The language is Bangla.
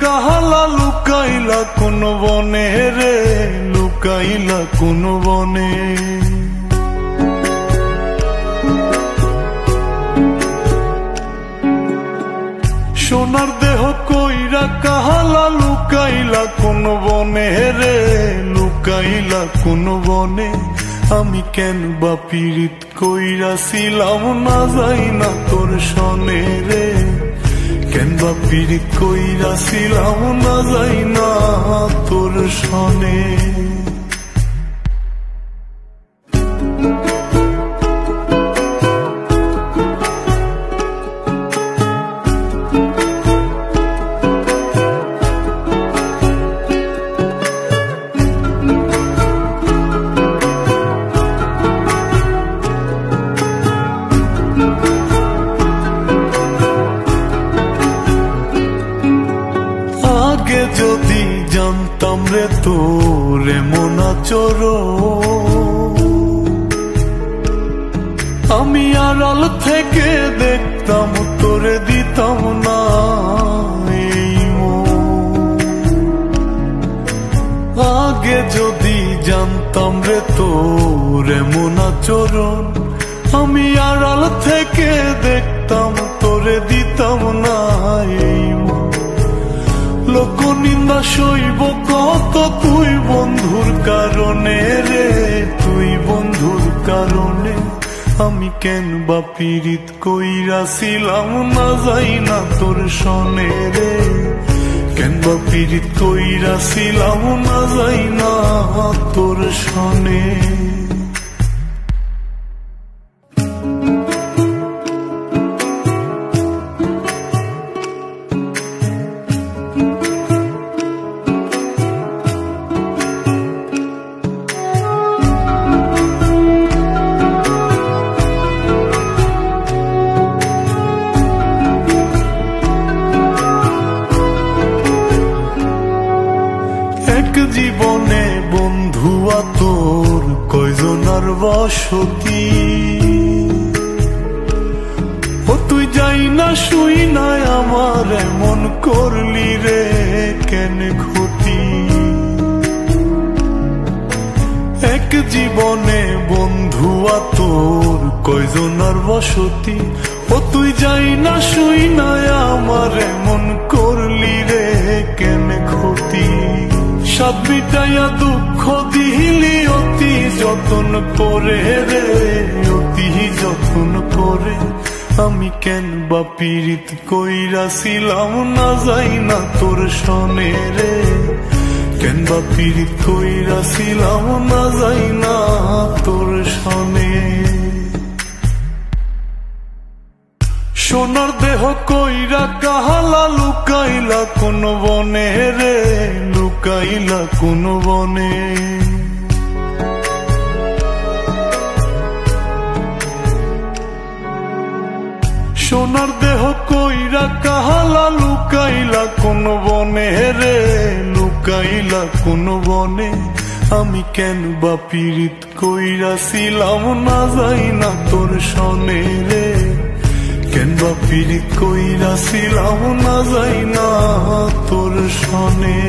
কাহালা লুকাইলা কোন বনে রে, লুকাইলা কোন বনে। সোনার দেহ কইরা কাহালা লুকাইলা কোন বনে রে, লুকাইলা কোন বনে। আমি কেন বা পীড়িত কইরাছিলাম না যাই না তোর সনে রে, কেন বা পীড়িত কইরাছিলাম না যাই না তোর সনে। আগে যদি জানতাম রে তোর এমন আচরণ, আমি আড়াল থেকে দেখতাম তোরে দিতাম না এই মন। আগে যদি জানতাম রে তোর এমন আচরণ, আমি আড়াল থেকে দেখতাম তোরে দিতাম না এই মন। লোক নিন্দা সইব কত তুই বন্ধুর কারণে রে, তুই বন্ধুর কারণে। আমি কেন বা পীড়িত কইরাছিলাম না যাই না তোর সনে রে, কেন বা পীড়িত কইরাছিলাম না যাই না তোর সনে। জীবনে বন্ধুয়া তোর কয়জনার বসতি, ও তুই যাই না শুই নাই আমার এমন করলি রে কেন ক্ষতি। এক জীবনে বন্ধুয়া তোর কয়জনার বসতি, ও তুই যাই না শুই নাই আমার এমন করলি রে কেন ক্ষতি। সাত মিটাইয়া দুঃখ দিলি অতি যতন করে রে, অতি যতন করে। আমি কেন বা পীড়িত কইরাছিলাম না যাই না তোর সনে রে, কেন বা পীড়িত কইরাছিলাম না যাই না তোর সনে। সোনার দেহ কইরা কাহালা লুকাইলা কোন বনে রে, লুকাইলা কোন বনে। সোনার দেহ কইরা কাহালা লুকাইলা কোন বনে রে, লুকাইলা কোন বনে। আমি কেন বা পীড়িত কইরাছিলাম না যাই না তোর সনে রে, কেন বা পীড়িত কইরাছিলাম না যাই না তোর সনে।